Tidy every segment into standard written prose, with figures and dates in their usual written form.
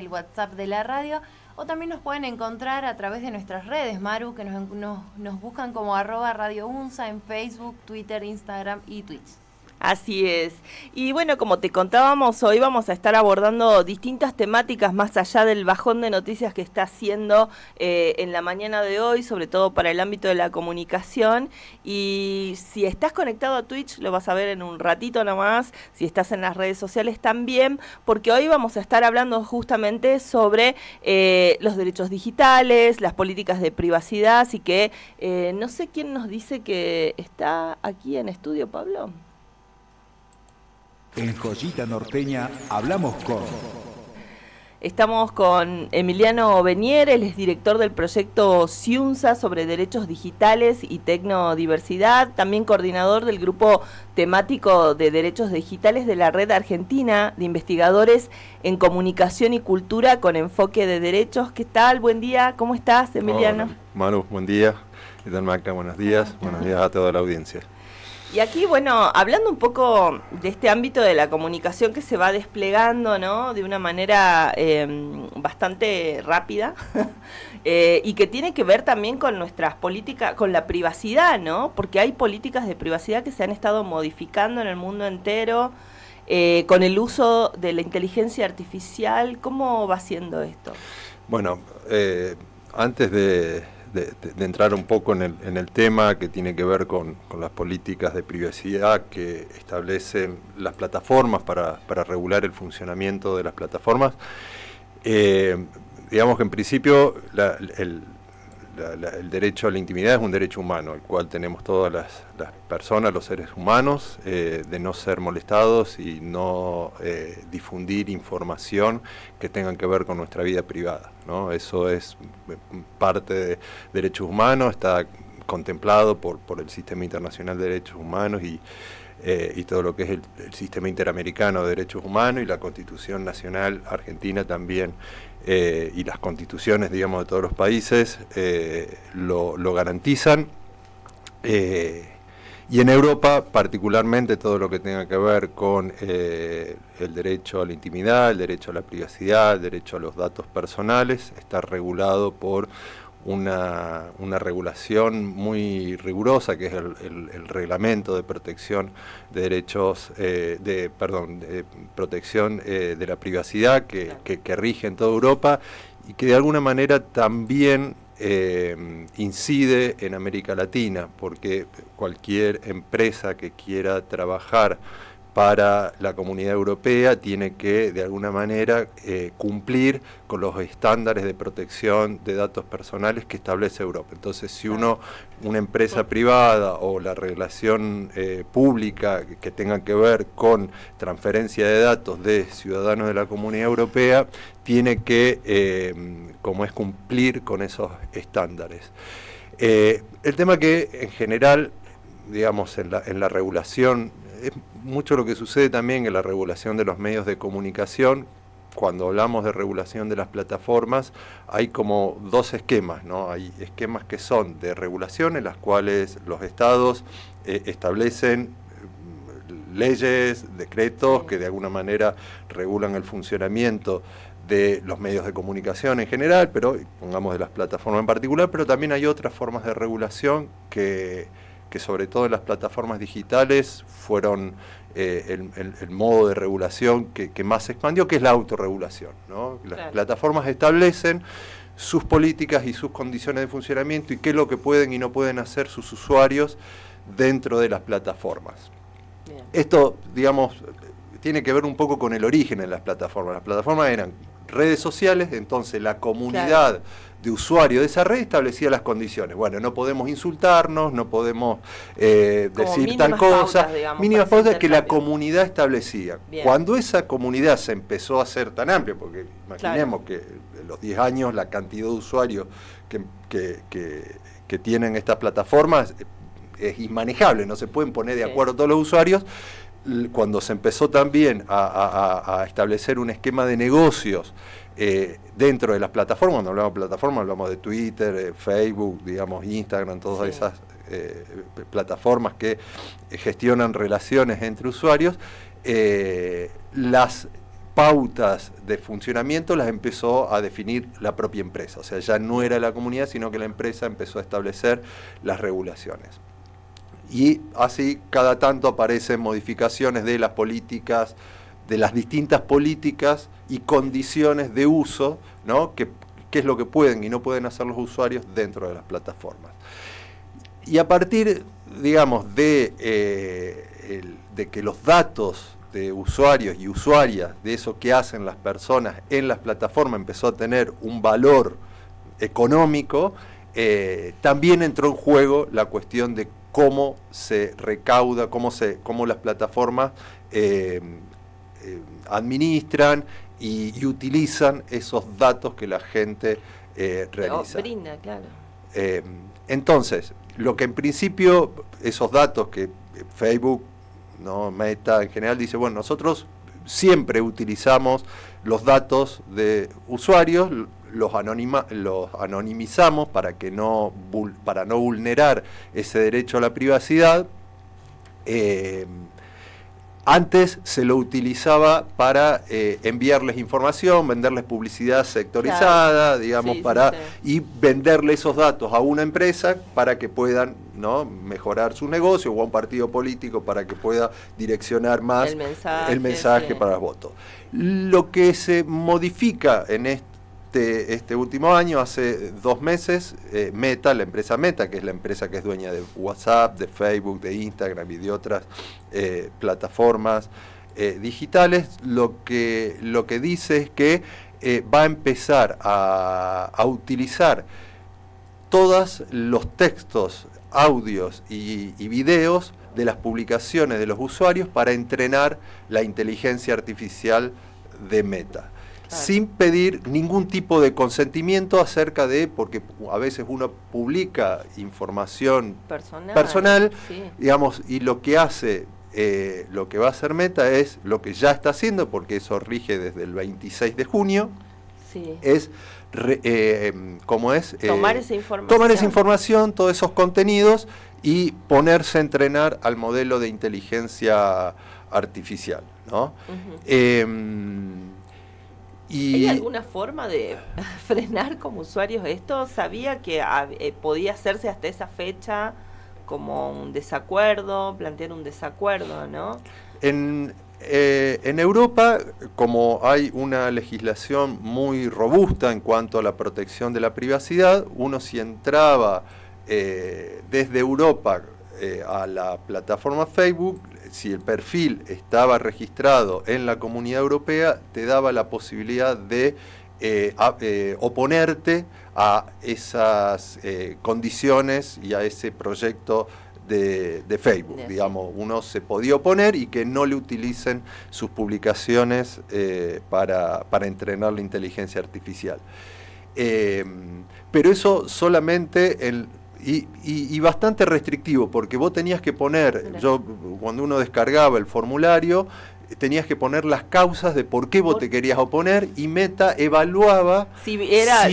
el WhatsApp de la radio, o también nos pueden encontrar a través de nuestras redes, Maru, que nos buscan como @radiounza en Facebook, Twitter, Instagram y Twitch. Así es. Y bueno, como te contábamos, hoy vamos a estar abordando distintas temáticas más allá del bajón de noticias que está haciendo en la mañana de hoy, sobre todo para el ámbito de la comunicación. Y si estás conectado a Twitch, lo vas a ver en un ratito nomás, si estás en las redes sociales también, porque hoy vamos a estar hablando justamente sobre los derechos digitales, las políticas de privacidad, así que no sé quién nos dice que está aquí en estudio, Pablo. En Joyita Norteña hablamos con... Estamos con Emiliano Benier, él es director del proyecto Ciunza sobre derechos digitales y tecnodiversidad, también coordinador del grupo temático de derechos digitales de la Red Argentina de Investigadores en Comunicación y Cultura con enfoque de derechos. ¿Qué tal? Buen día, ¿cómo estás, Emiliano? Hola, Manu, buen día. ¿Qué tal, Magda? Buenos días. Buenos días a toda la audiencia. Y aquí, bueno, hablando un poco de este ámbito de la comunicación que se va desplegando, ¿no?, de una manera bastante rápida y que tiene que ver también con nuestras políticas, con la privacidad, ¿no?, porque hay políticas de privacidad que se han estado modificando en el mundo entero con el uso de la inteligencia artificial. ¿Cómo va siendo esto? Bueno, antes de entrar un poco en el tema que tiene que ver con las políticas de privacidad que establecen las plataformas para regular el funcionamiento de las plataformas, digamos que en principio el derecho a la intimidad es un derecho humano, el cual tenemos todas las personas, los seres humanos, de no ser molestados y no difundir información que tengan que ver con nuestra vida privada, ¿no? Eso es parte de derechos humanos, está contemplado por el Sistema Internacional de Derechos Humanos y todo lo que es el Sistema Interamericano de Derechos Humanos y la Constitución Nacional Argentina también, y las constituciones, digamos, de todos los países lo garantizan. Y en Europa, particularmente, todo lo que tenga que ver con el derecho a la intimidad, el derecho a la privacidad, el derecho a los datos personales, está regulado por una regulación muy rigurosa, que es el Reglamento de Protección de Derechos, de protección de la privacidad, que rige en toda Europa y que de alguna manera también incide en América Latina, porque cualquier empresa que quiera trabajar para la Comunidad Europea tiene que de alguna manera cumplir con los estándares de protección de datos personales que establece Europa. Entonces, si una empresa privada o la regulación pública que tenga que ver con transferencia de datos de ciudadanos de la Comunidad Europea, tiene que, como es, cumplir con esos estándares. El tema que en general, digamos, en la regulación, es mucho lo que sucede también en la regulación de los medios de comunicación. Cuando hablamos de regulación de las plataformas, hay como dos esquemas, ¿no? Hay esquemas que son de regulación, en las cuales los estados establecen leyes, decretos que de alguna manera regulan el funcionamiento de los medios de comunicación en general, pero pongamos de las plataformas en particular, pero también hay otras formas de regulación que sobre todo en las plataformas digitales fueron el modo de regulación que más se expandió, que es la autorregulación, ¿no? Las plataformas establecen sus políticas y sus condiciones de funcionamiento y qué es lo que pueden y no pueden hacer sus usuarios dentro de las plataformas. Bien. Esto, digamos, tiene que ver un poco con el origen de las plataformas. Las plataformas eran redes sociales, entonces la comunidad de usuarios de esa red establecía las condiciones. Bueno, no podemos insultarnos, no podemos decir tal cosa, mínimas pautas que la comunidad establecía. Bien. Cuando esa comunidad se empezó a hacer tan amplia, porque imaginemos que en los 10 años la cantidad de usuarios que tienen estas plataformas es inmanejable, no se pueden poner de acuerdo todos los usuarios. Cuando se empezó también a establecer un esquema de negocios dentro de las plataformas, cuando hablamos de plataformas hablamos de Twitter, Facebook, digamos, Instagram, todas esas plataformas que gestionan relaciones entre usuarios, las pautas de funcionamiento las empezó a definir la propia empresa. O sea, ya no era la comunidad, sino que la empresa empezó a establecer las regulaciones. Y así cada tanto aparecen modificaciones de las políticas, de las distintas políticas y condiciones de uso, ¿no? qué es lo que pueden y no pueden hacer los usuarios dentro de las plataformas. Y a partir, digamos, de que los datos de usuarios y usuarias, de eso que hacen las personas en las plataformas, empezó a tener un valor económico, también entró en juego la cuestión de cómo se recauda, cómo las plataformas administran y utilizan esos datos que la gente realiza. Brinda, claro. Entonces, lo que en principio, esos datos que Facebook, ¿no? Meta en general dice, bueno, nosotros siempre utilizamos los datos de usuarios, los anonimizamos para no vulnerar ese derecho a la privacidad. Antes se lo utilizaba para enviarles información, venderles publicidad sectorizada, claro, digamos, sí, y venderle esos datos a una empresa para que puedan, ¿no? mejorar su negocio, o a un partido político para que pueda direccionar más el mensaje para los votos. Lo que se modifica en este último año, hace 2 meses, Meta, la empresa Meta, que es la empresa que es dueña de WhatsApp, de Facebook, de Instagram y de otras plataformas digitales, lo que dice es que va a empezar a utilizar todos los textos, audios y videos de las publicaciones de los usuarios para entrenar la inteligencia artificial de Meta. Claro. Sin pedir ningún tipo de consentimiento acerca de, porque a veces uno publica información personal sí. digamos, y lo que hace, lo que va a hacer Meta es lo que ya está haciendo, porque eso rige desde el 26 de junio, sí. es tomar esa información, todos esos contenidos, y ponerse a entrenar al modelo de inteligencia artificial, ¿no? ¿Hay alguna forma de frenar como usuarios esto? ¿Sabía que podía hacerse hasta esa fecha como un desacuerdo, plantear un desacuerdo, no? En Europa, como hay una legislación muy robusta en cuanto a la protección de la privacidad, uno si entraba desde Europa a la plataforma Facebook, si el perfil estaba registrado en la Comunidad Europea, te daba la posibilidad de oponerte a esas condiciones y a ese proyecto de Facebook. Digamos, uno se podía oponer y que no le utilicen sus publicaciones para entrenar la inteligencia artificial. Pero eso solamente y bastante restrictivo, porque vos tenías que poner, cuando uno descargaba el formulario, tenías que poner las causas de por qué vos te querías oponer, y Meta evaluaba si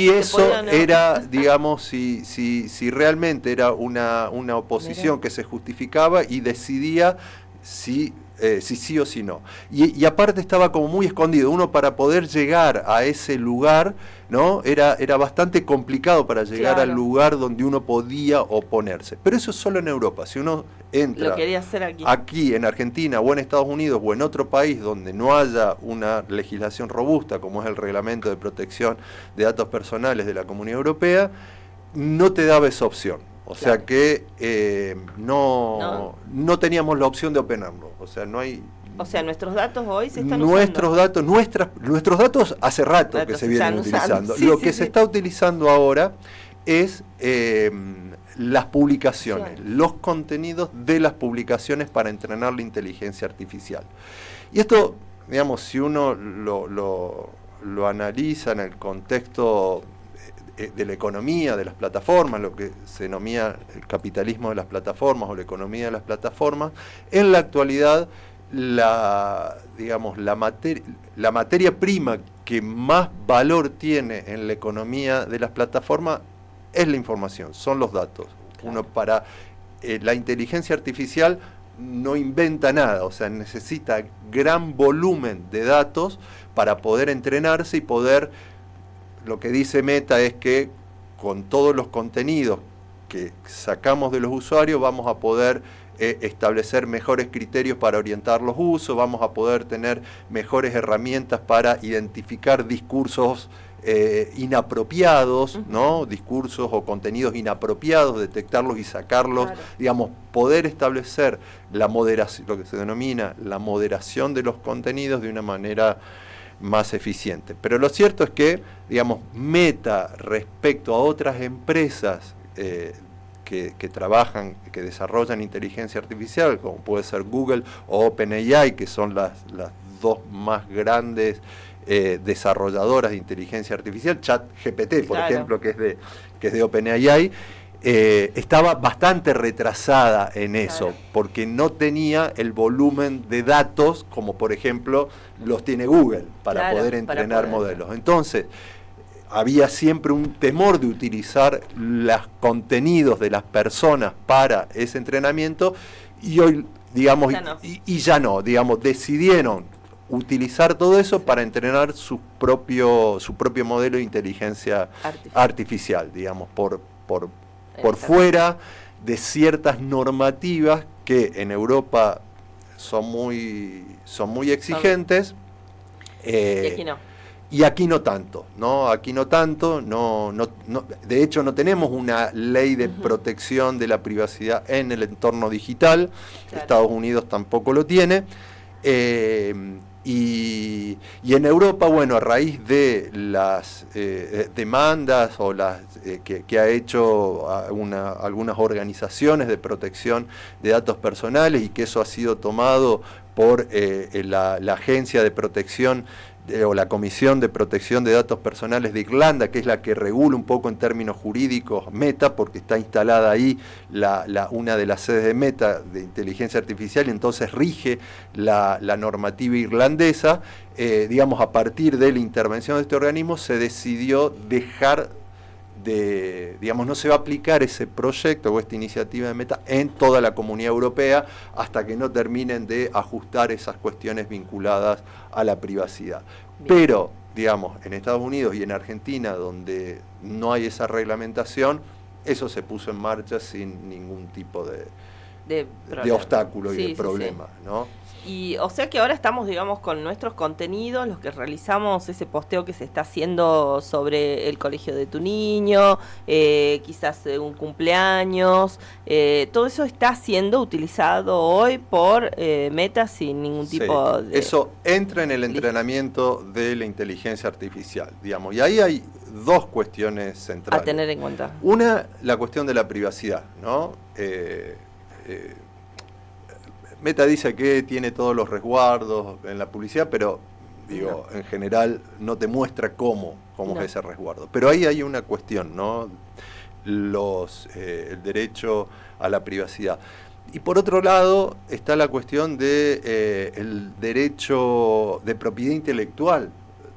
eso era, digamos, si realmente era una oposición que se justificaba, y decidía si sí o si no. Y aparte estaba como muy escondido. Uno, para poder llegar a ese lugar, ¿no? Era bastante complicado para llegar al lugar donde uno podía oponerse. Pero eso es solo en Europa. Si uno entra lo quería hacer aquí en Argentina o en Estados Unidos o en otro país donde no haya una legislación robusta, como es el Reglamento de Protección de Datos Personales de la Comunidad Europea, no te daba esa opción. O sea que no teníamos la opción de oponernos. O sea, no hay. O sea, nuestros datos hoy se están usando. Nuestros datos hace rato que se vienen utilizando. Lo que se está utilizando ahora es las publicaciones, los contenidos de las publicaciones para entrenar la inteligencia artificial. Y esto, digamos, si uno lo analiza en el contexto de la economía de las plataformas, lo que se denomina el capitalismo de las plataformas o la economía de las plataformas, en la actualidad la materia prima que más valor tiene en la economía de las plataformas es la información, son los datos. Uno, para la inteligencia artificial, no inventa nada, o sea, necesita gran volumen de datos para poder entrenarse y poder, lo que dice Meta es que con todos los contenidos que sacamos de los usuarios vamos a poder establecer mejores criterios para orientar los usos, vamos a poder tener mejores herramientas para identificar discursos inapropiados, ¿no? Discursos o contenidos inapropiados, detectarlos y sacarlos, claro. Digamos, poder establecer la moderación, lo que se denomina la moderación de los contenidos de una manera más eficiente. Pero lo cierto es que, digamos, Meta respecto a otras empresas que trabajan, que desarrollan inteligencia artificial, como puede ser Google o OpenAI, que son las dos más grandes desarrolladoras de inteligencia artificial, ChatGPT, por ejemplo, que es de OpenAI, estaba bastante retrasada en eso, porque no tenía el volumen de datos como, por ejemplo, los tiene Google para poder entrenar modelos. Entonces, había siempre un temor de utilizar los contenidos de las personas para ese entrenamiento, y hoy, digamos, ya no, digamos, decidieron utilizar todo eso para entrenar su propio modelo de inteligencia artificial, digamos, por fuera de ciertas normativas que en Europa son muy exigentes. Y aquí no. Y aquí no tanto, ¿no? Aquí no tanto, de hecho no tenemos una ley de protección de la privacidad en el entorno digital, Estados Unidos tampoco lo tiene, y en Europa, bueno, a raíz de las demandas o las que ha hecho algunas organizaciones de protección de datos personales, y que eso ha sido tomado por la Agencia de Protección o la Comisión de Protección de Datos Personales de Irlanda, que es la que regula un poco en términos jurídicos Meta, porque está instalada ahí una de las sedes de Meta de inteligencia artificial, y entonces rige la normativa irlandesa. Digamos, a partir de la intervención de este organismo se decidió dejar digamos, no se va a aplicar ese proyecto o esta iniciativa de Meta en toda la Comunidad Europea hasta que no terminen de ajustar esas cuestiones vinculadas a la privacidad. Bien. Pero, digamos, en Estados Unidos y en Argentina, donde no hay esa reglamentación, eso se puso en marcha sin ningún tipo de obstáculo y de problema, ¿no? Y o sea que ahora estamos, digamos, con nuestros contenidos, los que realizamos, ese posteo que se está haciendo sobre el colegio de tu niño, quizás un cumpleaños, todo eso está siendo utilizado hoy por Meta sin ningún tipo de... Eso entra en el entrenamiento de la inteligencia artificial, digamos, y ahí hay dos cuestiones centrales. A tener en cuenta. Una, la cuestión de la privacidad, ¿no? Meta dice que tiene todos los resguardos en la publicidad, pero digo, en general no te muestra cómo es ese resguardo. Pero ahí hay una cuestión, ¿no? El derecho a la privacidad. Y por otro lado está la cuestión de el derecho de propiedad intelectual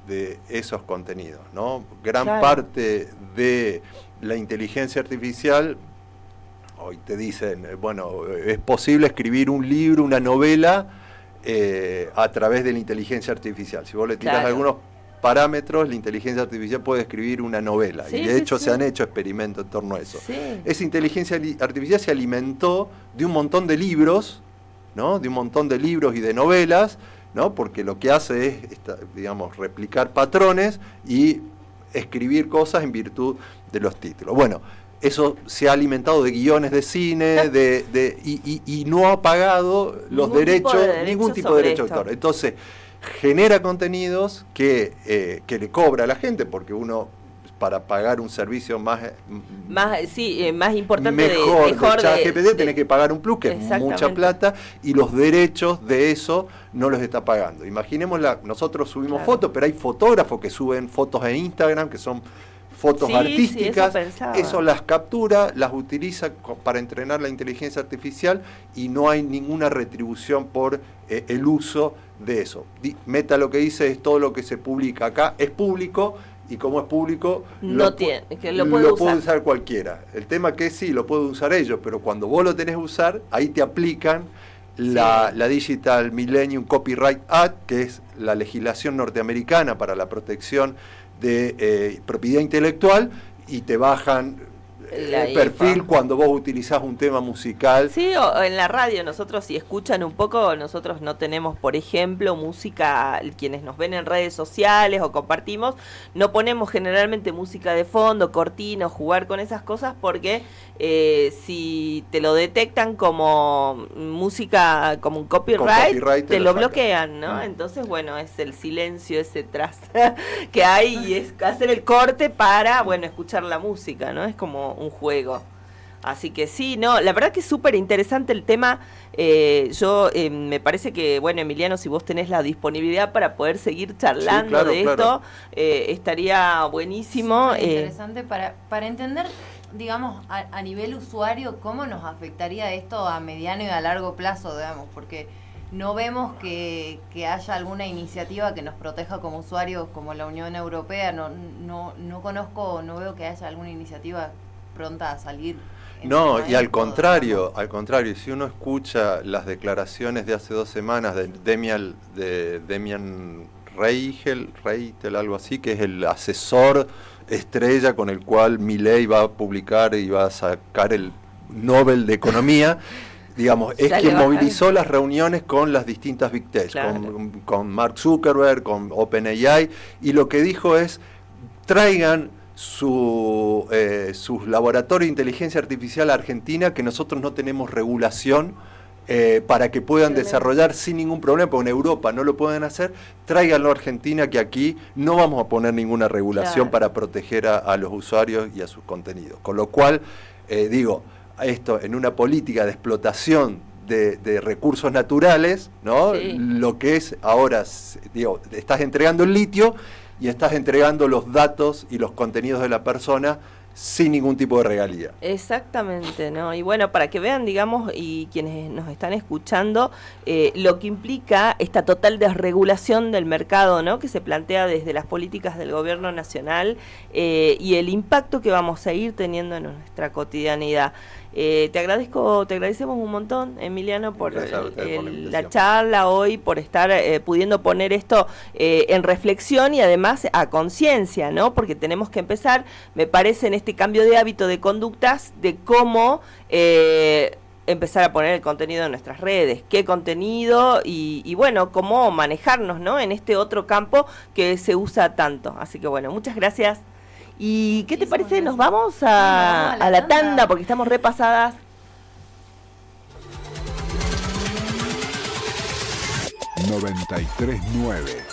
de esos contenidos, ¿no? Gran parte de la inteligencia artificial. Hoy te dicen, bueno, es posible escribir un libro, una novela, a través de la inteligencia artificial. Si vos le tirás algunos parámetros, la inteligencia artificial puede escribir una novela. Y de hecho se han hecho experimentos en torno a eso. Esa inteligencia artificial se alimentó de un montón de libros, ¿no? De un montón de libros y de novelas, ¿no? Porque lo que hace es, digamos, replicar patrones y escribir cosas en virtud de los títulos. Bueno, eso se ha alimentado de guiones de cine, y no ha pagado los ningún tipo de derecho de autor. Entonces, genera contenidos que le cobra a la gente, porque uno, para pagar un servicio más importante, mejor de ChatGPT, tenés que pagar un plus, que es mucha plata, y los derechos de eso no los está pagando. Imaginémosla, nosotros subimos fotos, pero hay fotógrafos que suben fotos en Instagram, que son fotos artísticas, eso las captura, las utiliza para entrenar la inteligencia artificial, y no hay ninguna retribución por el uso de eso. Meta lo que dice es: todo lo que se publica acá es público, y como es público, lo puede usar cualquiera. El tema que sí, lo puede usar ellos, pero cuando vos lo tenés que usar, ahí te aplican la Digital Millennium Copyright Act, que es la legislación norteamericana para la protección de propiedad intelectual, y te bajan el perfil cuando vos utilizás un tema musical. Sí, o en la radio, nosotros si escuchan un poco, nosotros no tenemos, por ejemplo, música, quienes nos ven en redes sociales o compartimos, no ponemos generalmente música de fondo, cortinas, jugar con esas cosas, porque si te lo detectan como música, como un copyright te lo bloquean, ¿no? Entonces, bueno, es el silencio ese tras que hay, y es hacer el corte para, bueno, escuchar la música, ¿no? Es como un juego. Así que sí, no, la verdad que es súper interesante el tema. Yo me parece que, bueno, Emiliano, si vos tenés la disponibilidad para poder seguir charlando de esto, estaría buenísimo. Interesante para entender, digamos, a nivel usuario, cómo nos afectaría esto a mediano y a largo plazo, digamos, porque no vemos que haya alguna iniciativa que nos proteja como usuarios, como la Unión Europea. No conozco, no veo que haya alguna iniciativa pronta a salir. No, y al contrario, si uno escucha las declaraciones de hace 2 semanas de Demian Reichel, algo así, que es el asesor estrella con el cual Milei va a publicar y va a sacar el Nobel de Economía, digamos, es quien movilizó las reuniones con las distintas Big Tech, claro, con Mark Zuckerberg, con OpenAI, y lo que dijo es: traigan sus laboratorios de inteligencia artificial a Argentina, que nosotros no tenemos regulación para que puedan desarrollar sin ningún problema, porque en Europa no lo pueden hacer. Tráiganlo a Argentina, que aquí no vamos a poner ninguna regulación para proteger a los usuarios y a sus contenidos. Con lo cual, digo, esto en una política de explotación de recursos naturales, ¿no? Lo que es ahora, digo, estás entregando el litio y estás entregando los datos y los contenidos de la persona sin ningún tipo de regalía. Exactamente, ¿no? Y bueno, para que vean, digamos, y quienes nos están escuchando, lo que implica esta total desregulación del mercado, ¿no? Que se plantea desde las políticas del gobierno nacional, y el impacto que vamos a ir teniendo en nuestra cotidianidad. Te agradecemos un montón, Emiliano, por la charla hoy, por estar pudiendo poner esto en reflexión y además a conciencia, ¿no? Porque tenemos que empezar, me parece, en este cambio de hábito, de conductas, de cómo empezar a poner el contenido en nuestras redes, qué contenido y bueno, cómo manejarnos, ¿no? En este otro campo que se usa tanto. Así que bueno, muchas gracias. ¿Y qué te parece? ¿Nos vamos a la tanda? Porque estamos repasadas. 93.9